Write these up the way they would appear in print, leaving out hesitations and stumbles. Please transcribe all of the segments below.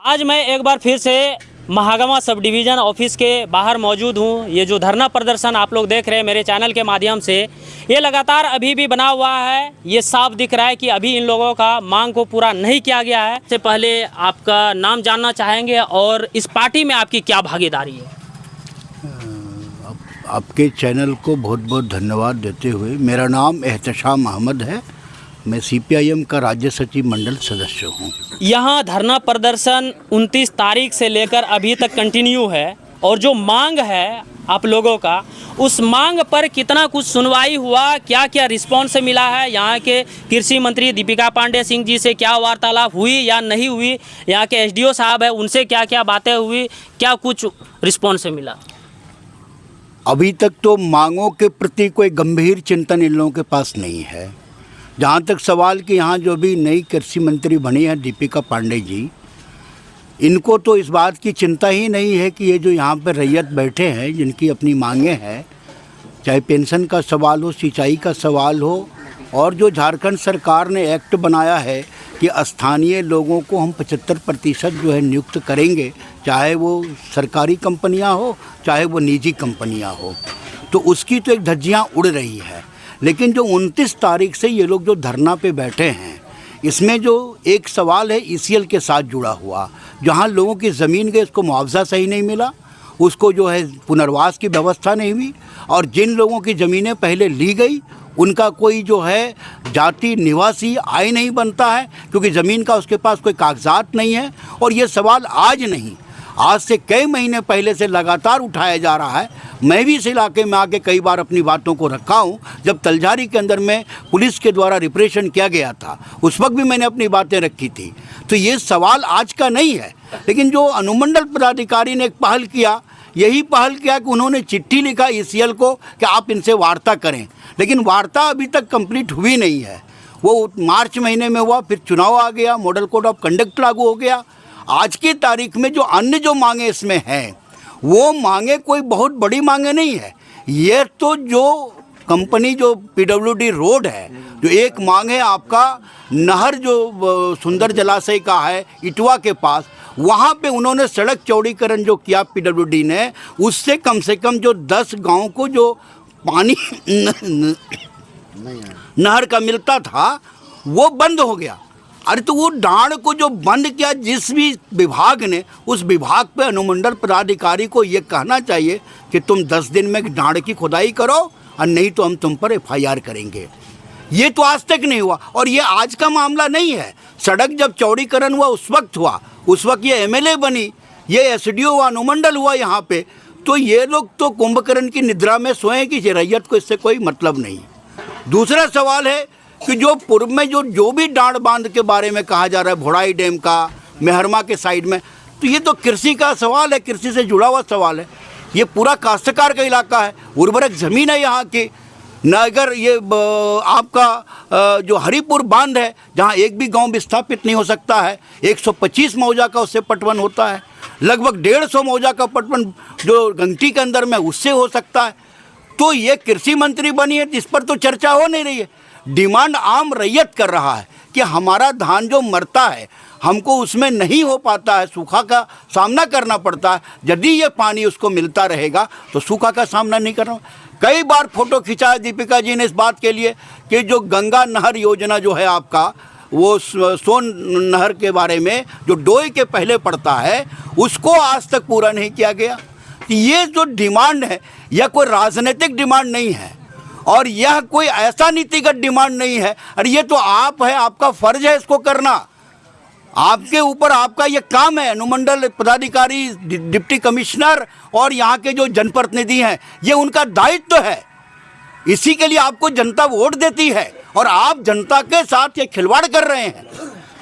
आज मैं एक बार फिर से महागामा सब डिवीज़न ऑफिस के बाहर मौजूद हूँ। ये जो धरना प्रदर्शन आप लोग देख रहे हैं मेरे चैनल के माध्यम से, ये लगातार अभी भी बना हुआ है। ये साफ दिख रहा है कि अभी इन लोगों का मांग को पूरा नहीं किया गया है। इससे पहले आपका नाम जानना चाहेंगे और इस पार्टी में आपकी क्या भागीदारी है? आपके चैनल को बहुत बहुत धन्यवाद देते हुए, मेरा नाम एहतशाम अहमद है। मैं CPIM का राज्य सचिव मंडल सदस्य हूँ। यहाँ धरना प्रदर्शन 29 तारीख से लेकर अभी तक कंटिन्यू है और जो मांग है आप लोगों का, उस मांग पर कितना कुछ सुनवाई हुआ, क्या क्या रिस्पॉन्स मिला है? यहाँ के कृषि मंत्री दीपिका पांडे सिंह जी से क्या वार्तालाप हुई या नहीं हुई? यहाँ के SDO साहब है, उनसे क्या क्या बातें हुई, क्या कुछ रिस्पॉन्स मिला? अभी तक तो मांगों के प्रति कोई गंभीर चिंतन इन लोगों के पास नहीं है। जहाँ तक सवाल कि यहाँ जो भी नई कृषि मंत्री बनी है दीपिका पांडे जी, इनको तो इस बात की चिंता ही नहीं है कि ये जो यहाँ पर रैयत बैठे हैं, जिनकी अपनी मांगें हैं, चाहे पेंशन का सवाल हो, सिंचाई का सवाल हो, और जो झारखंड सरकार ने एक्ट बनाया है कि स्थानीय लोगों को हम 75% जो है नियुक्त करेंगे, चाहे वो सरकारी कंपनियां हो चाहे वो निजी कंपनियां हो, तो उसकी तो एक धज्जियां उड़ रही है। लेकिन जो 29 तारीख से ये लोग जो धरना पे बैठे हैं, इसमें जो एक सवाल है ECL के साथ जुड़ा हुआ, जहां लोगों की ज़मीन के इसको मुआवजा सही नहीं मिला, उसको जो है पुनर्वास की व्यवस्था नहीं हुई, और जिन लोगों की ज़मीनें पहले ली गई उनका कोई जो है जाति निवासी आय नहीं बनता है, क्योंकि ज़मीन का उसके पास कोई कागजात नहीं है। और ये सवाल आज नहीं, आज से कई महीने पहले से लगातार उठाया जा रहा है। मैं भी इस इलाके में आके कई बार अपनी बातों को रखा हूँ। जब तलझारी के अंदर में पुलिस के द्वारा रिप्रेशन किया गया था, उस वक्त भी मैंने अपनी बातें रखी थी। तो ये सवाल आज का नहीं है। लेकिन जो अनुमंडल पदाधिकारी ने एक पहल किया, यही पहल किया कि उन्होंने चिट्ठी लिखा ECL को कि आप इनसे वार्ता करें, लेकिन वार्ता अभी तक कंप्लीट हुई नहीं है। वो मार्च महीने में हुआ, फिर चुनाव आ गया, मॉडल कोड ऑफ कंडक्ट लागू हो गया। आज की तारीख में जो अन्य जो मांगे इसमें हैं, वो मांगे कोई बहुत बड़ी मांगे नहीं है। ये तो जो कंपनी जो PWD रोड है, जो एक मांग है आपका नहर जो सुंदर जलाशय का है इटवा के पास, वहाँ पे उन्होंने सड़क चौड़ीकरण जो किया PWD ने, उससे कम से कम जो 10 गांव को जो पानी नहर का मिलता था वो बंद हो गया। अरे तो वो डांड को जो बंद किया जिस भी विभाग ने, उस विभाग पे अनुमंडल पदाधिकारी को ये कहना चाहिए कि तुम 10 दिन में डांड की खुदाई करो, और नहीं तो हम तुम पर FIR करेंगे। ये तो आज तक नहीं हुआ, और ये आज का मामला नहीं है। सड़क जब चौड़ीकरण हुआ उस वक्त हुआ, उस वक्त ये MLA बनी, ये SDO हुआ, अनुमंडल हुआ यहाँ पे। तो ये लोग तो कुंभकर्ण की निद्रा में सोए कि रैयत को इससे कोई मतलब नहीं। दूसरा सवाल है कि जो पूर्व में जो भी डांड बांध के बारे में कहा जा रहा है, भोड़ाई डैम का, मेहरमा के साइड में, तो ये तो कृषि का सवाल है, कृषि से जुड़ा हुआ सवाल है। ये पूरा काश्तकार का इलाका है, उर्वरक ज़मीन है यहाँ की। न अगर ये आपका जो हरिपुर बांध है, जहाँ एक भी गांव विस्थापित नहीं हो सकता है, 125 मौजा का उससे पटवन होता है, लगभग 150 मौजा का पटवन जो गंगटी के अंदर में उससे हो सकता है। तो ये कृषि मंत्री बनी है, जिस पर तो चर्चा हो नहीं रही है। डिमांड आम रैयत कर रहा है कि हमारा धान जो मरता है, हमको उसमें नहीं हो पाता है, सूखा का सामना करना पड़ता है। यदि ये पानी उसको मिलता रहेगा तो सूखा का सामना नहीं करना। कई बार फोटो खिंचाया दीपिका जी ने इस बात के लिए कि जो गंगा नहर योजना जो है आपका, वो सोन नहर के बारे में जो डोई के पहले पड़ता है, उसको आज तक पूरा नहीं किया गया। ये जो डिमांड है, यह कोई राजनीतिक डिमांड नहीं है, और यह कोई ऐसा नीतिगत डिमांड नहीं है। अरे ये तो आप है, आपका फर्ज है इसको करना, आपके ऊपर आपका ये काम है। अनुमंडल पदाधिकारी, डिप्टी कमिश्नर और यहाँ के जो जनप्रतिनिधि हैं, ये उनका दायित्व है। इसी के लिए आपको जनता वोट देती है, और आप जनता के साथ ये खिलवाड़ कर रहे हैं।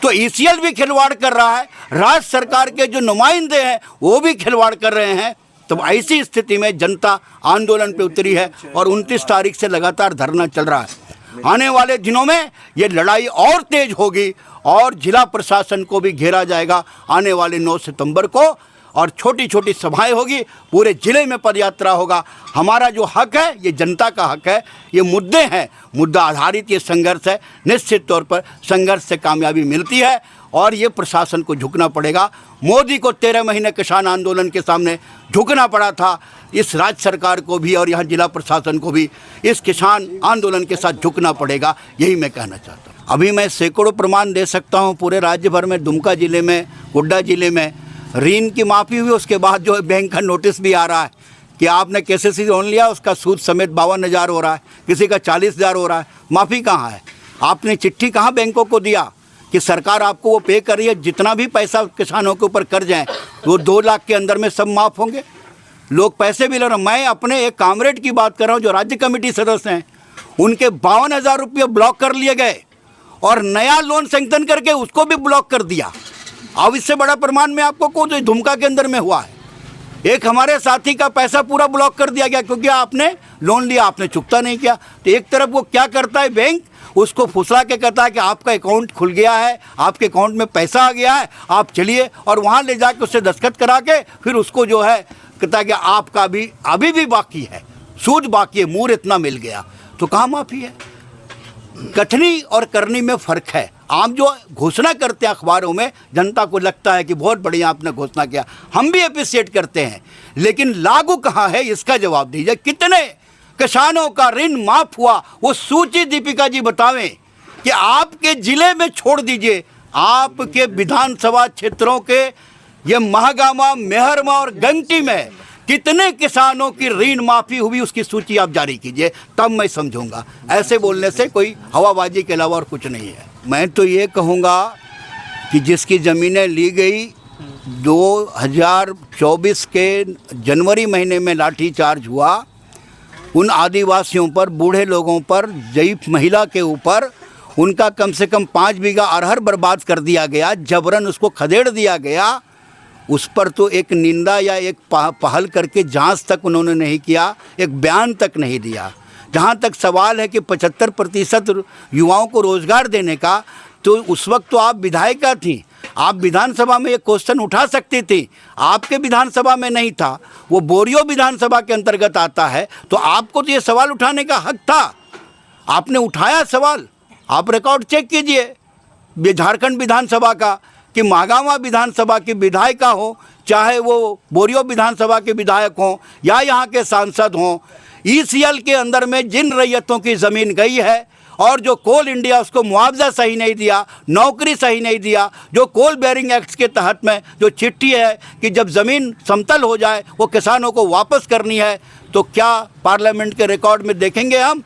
तो ECL भी खिलवाड़ कर रहा है, राज्य सरकार के जो नुमाइंदे हैं वो भी खिलवाड़ कर रहे हैं। तो ऐसी स्थिति में जनता आंदोलन पे उतरी है, और 29 तारीख से लगातार धरना चल रहा है। आने वाले दिनों में ये लड़ाई और तेज होगी, और जिला प्रशासन को भी घेरा जाएगा आने वाले 9 सितंबर को। और छोटी छोटी सभाएं होगी, पूरे ज़िले में पदयात्रा होगा। हमारा जो हक है ये जनता का हक है, ये मुद्दे हैं, मुद्दा आधारित ये संघर्ष है। निश्चित तौर पर संघर्ष से कामयाबी मिलती है और ये प्रशासन को झुकना पड़ेगा। मोदी को 13 महीने किसान आंदोलन के सामने झुकना पड़ा था, इस राज्य सरकार को भी और यहाँ जिला प्रशासन को भी इस किसान आंदोलन के साथ झुकना पड़ेगा, यही मैं कहना चाहता हूँ। अभी मैं सैकड़ों प्रमाण दे सकता हूँ पूरे राज्य भर में, दुमका ज़िले में, गोड्डा ज़िले में ऋण की माफ़ी हुई, उसके बाद जो है बैंक का नोटिस भी आ रहा है कि आपने KCC लोन लिया, उसका सूद समेत 52,000 हो रहा है, किसी का 40,000 हो रहा है। माफ़ी कहाँ है? आपने चिट्ठी कहाँ बैंकों को दिया कि सरकार आपको वो पे कर रही है, जितना भी पैसा किसानों के ऊपर कर जाए वो 2 लाख के अंदर में सब माफ़ होंगे। लोग पैसे भी ले रहे हैं। मैं अपने एक कामरेड की बात कर रहा हूँ जो राज्य कमेटी सदस्य हैं, उनके 52,000 रुपये ब्लॉक कर लिए गए और नया लोन सैंक्शन करके उसको भी ब्लॉक कर दिया। अब इससे बड़ा प्रमाण मैं आपको कहूँ तो दुमका के अंदर में हुआ है। एक हमारे साथी का पैसा पूरा ब्लॉक कर दिया गया क्योंकि आपने लोन लिया, आपने चुकता नहीं किया। तो एक तरफ वो क्या करता है, बैंक उसको फुसला के कहता है कि आपका अकाउंट खुल गया है, आपके अकाउंट में पैसा आ गया है, आप चलिए, और वहाँ ले जाके उससे दस्तखत करा के फिर उसको जो है कहता है कि आपका भी अभी भी बाकी है, सूद बाकी है, मूर इतना मिल गया। तो कहाँ माफ़ी है? कथनी और करनी में फ़र्क है। आप जो घोषणा करते हैं अखबारों में, जनता को लगता है कि बहुत बढ़िया आपने घोषणा किया, हम भी अप्रिशिएट करते हैं, लेकिन लागू कहाँ है इसका जवाब दीजिए। कितने किसानों का ऋण माफ़ हुआ वो सूची दीपिका जी बतावें कि आपके ज़िले में छोड़ दीजिए, आपके विधानसभा क्षेत्रों के ये महागामा, मेहरमा और गंगटी में कितने किसानों की ऋण माफ़ी हुई उसकी सूची आप जारी कीजिए, तब मैं समझूंगा। ऐसे बोलने से कोई हवाबाजी के अलावा और कुछ नहीं है। मैं तो ये कहूँगा कि जिसकी ज़मीनें ली गई 2024 के जनवरी महीने में लाठीचार्ज हुआ, उन आदिवासियों पर, बूढ़े लोगों पर, ज़ईफ़ महिला के ऊपर उनका कम से कम 5 बीघा अरहर बर्बाद कर दिया गया, जबरन उसको खदेड़ दिया गया। उस पर तो एक निंदा या एक पहल करके जांच तक उन्होंने नहीं किया, एक बयान तक नहीं दिया। जहां तक सवाल है कि 75% युवाओं को रोज़गार देने का, तो उस वक्त तो आप विधायिका थी, आप विधानसभा में ये क्वेश्चन उठा सकती थी। आपके विधानसभा में नहीं था, वो बोरियो विधानसभा के अंतर्गत आता है, तो आपको तो ये सवाल उठाने का हक था। आपने उठाया सवाल, आप रिकॉर्ड चेक कीजिए ये झारखंड विधानसभा का कि महागामा विधानसभा की विधायिका हो, चाहे वो बोरियो विधानसभा के विधायक हों या यहाँ के सांसद हों, ECL के अंदर में जिन रैयतों की ज़मीन गई है और जो कोल इंडिया उसको मुआवजा सही नहीं दिया, नौकरी सही नहीं दिया, जो कोल बेयरिंग एक्ट के तहत में जो चिट्ठी है कि जब ज़मीन समतल हो जाए वो किसानों को वापस करनी है, तो क्या पार्लियामेंट के रिकॉर्ड में देखेंगे हम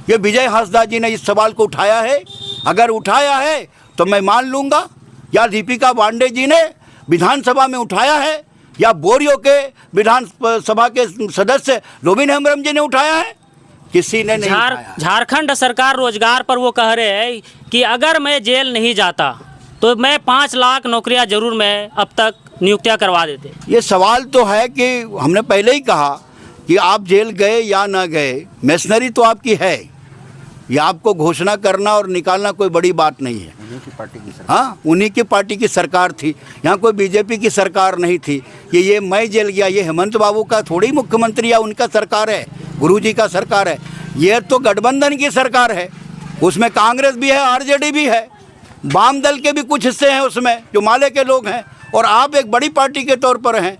ये विजय हांसदा जी ने इस सवाल को उठाया है? अगर उठाया है तो मैं मान लूँगा, या दीपिका पांडे जी ने विधानसभा में उठाया है, या बोरियो के विधानसभा के सदस्य रोबिन हेम्ब्रम जी ने उठाया है? किसी ने नहीं उठाया। झारखंड सरकार रोजगार पर वो कह रहे हैं कि अगर मैं जेल नहीं जाता तो मैं 5 लाख नौकरियां जरूर मैं अब तक नियुक्तियां करवा देते। ये सवाल तो है कि हमने पहले ही कहा कि आप जेल गए या ना गए, मशीनरी तो आपकी है, ये आपको घोषणा करना और निकालना कोई बड़ी बात नहीं है। हाँ, उन्हीं की पार्टी की सरकार थी, यहाँ कोई बीजेपी की सरकार नहीं थी कि ये मैं जेल गया, ये हेमंत बाबू का थोड़ी मुख्यमंत्री या उनका सरकार है, गुरुजी का सरकार है। ये तो गठबंधन की सरकार है, उसमें कांग्रेस भी है, RJD भी है, वाम दल के भी कुछ हिस्से हैं उसमें जो माले के लोग हैं, और आप एक बड़ी पार्टी के तौर पर हैं,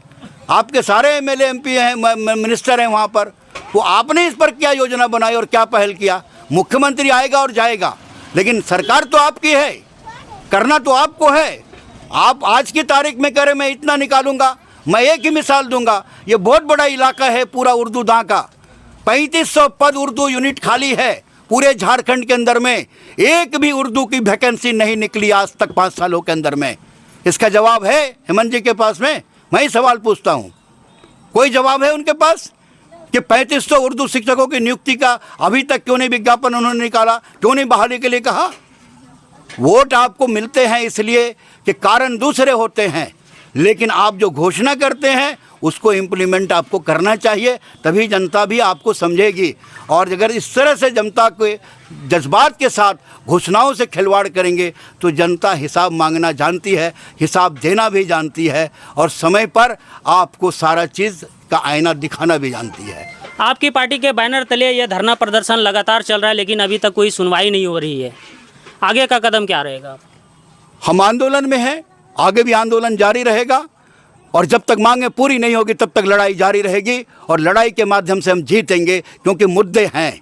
आपके सारे MLA MP हैं, मिनिस्टर हैं वहाँ पर। वो आपने इस पर क्या योजना बनाई और क्या पहल किया? मुख्यमंत्री आएगा और जाएगा, लेकिन सरकार तो आपकी है, करना तो आपको है। आप आज की तारीख में कह रहे मैं इतना निकालूंगा। मैं एक ही मिसाल दूंगा, ये बहुत बड़ा इलाका है पूरा उर्दू दां का, 3500 पद उर्दू यूनिट खाली है पूरे झारखंड के अंदर में, एक भी उर्दू की वैकेंसी नहीं निकली आज तक 5 सालों के अंदर में। इसका जवाब है हेमंत जी के पास में? मैं ही सवाल पूछता हूँ, कोई जवाब है उनके पास कि 3500 उर्दू शिक्षकों की नियुक्ति का अभी तक क्यों नहीं विज्ञापन उन्होंने निकाला, क्यों नहीं बहाली के लिए कहा? वोट आपको मिलते हैं इसलिए कि कारण दूसरे होते हैं, लेकिन आप जो घोषणा करते हैं उसको इम्प्लीमेंट आपको करना चाहिए, तभी जनता भी आपको समझेगी। और अगर इस तरह से जनता के जज्बात के साथ घोषणाओं से खिलवाड़ करेंगे तो जनता हिसाब मांगना जानती है, हिसाब देना भी जानती है और समय पर आपको सारा चीज़ का आईना दिखाना भी जानती है। आपकी पार्टी के बैनर तले यह धरना प्रदर्शन लगातार चल रहा है, लेकिन अभी तक कोई सुनवाई नहीं हो रही है। आगे का कदम क्या रहेगा? हम आंदोलन में हैं, आगे भी आंदोलन जारी रहेगा और जब तक मांगें पूरी नहीं होगी तब तक लड़ाई जारी रहेगी और लड़ाई के माध्यम से हम जीतेंगे, क्योंकि मुद्दे हैं।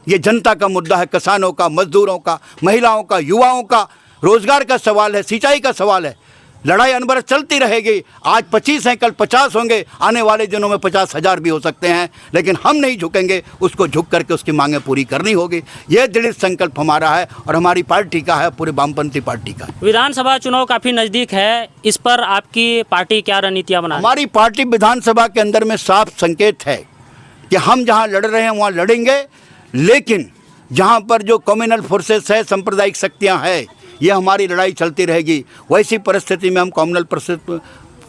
ये जनता का मुद्दा है, किसानों का, मजदूरों का, महिलाओं का, युवाओं का, रोजगार का सवाल है, सिंचाई का सवाल है। लड़ाई अनवरत चलती रहेगी। आज 25 हैं, कल 50 होंगे, आने वाले दिनों में 50,000 भी हो सकते हैं, लेकिन हम नहीं झुकेंगे। उसको झुक करके उसकी मांगें पूरी करनी होगी। यह दृढ़ संकल्प हमारा है और हमारी पार्टी का है, पूरे वामपंथी पार्टी का। विधानसभा चुनाव काफ़ी नज़दीक है, इस पर आपकी पार्टी क्या रणनीतियाँ बना? हमारी पार्टी विधानसभा के अंदर में साफ संकेत है कि हम जहाँ लड़ रहे हैं वहाँ लड़ेंगे, लेकिन जहाँ पर जो कम्युनल फोर्सेस है, सांप्रदायिक शक्तियाँ हैं, ये हमारी लड़ाई चलती रहेगी। वैसी परिस्थिति में हम कम्युनल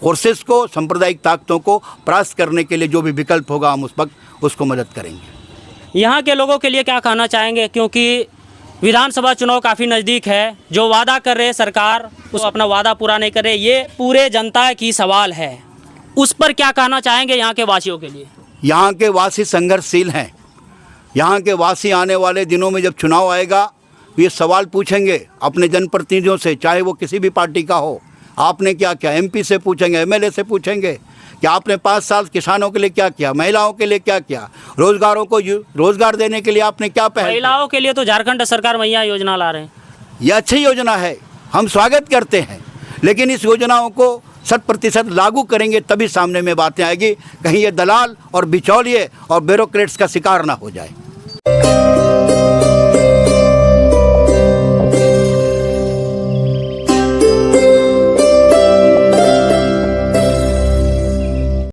फोर्सेस को, सांप्रदायिक ताकतों को परास्त करने के लिए जो भी विकल्प होगा हम उस वक्त उसको मदद करेंगे। यहाँ के लोगों के लिए क्या कहना चाहेंगे, क्योंकि विधानसभा चुनाव काफ़ी नज़दीक है, जो वादा कर रहे सरकार उस अपना वादा पूरा नहीं कर रहे, ये पूरे जनता की सवाल है, उस पर क्या कहना चाहेंगे यहाँ के वासियों के लिए? यहाँ के वासी संघर्षशील हैं। यहाँ के वासी आने वाले दिनों में जब चुनाव आएगा ये सवाल पूछेंगे अपने जनप्रतिनिधियों से, चाहे वो किसी भी पार्टी का हो। आपने क्या किया? एमपी से पूछेंगे, एमएलए से पूछेंगे कि आपने 5 साल किसानों के लिए क्या किया, महिलाओं के लिए क्या किया, रोजगारों को रोजगार देने के लिए आपने क्या पहल? महिलाओं के लिए तो झारखंड सरकार मैया योजना ला रहे हैं। ये अच्छी योजना है, हम स्वागत करते हैं, लेकिन इस योजनाओं को 100% लागू करेंगे तभी सामने में बातें आएगी। कहीं ये दलाल और बिचौलिए और ब्यूरोक्रेट्स का शिकार ना हो जाए।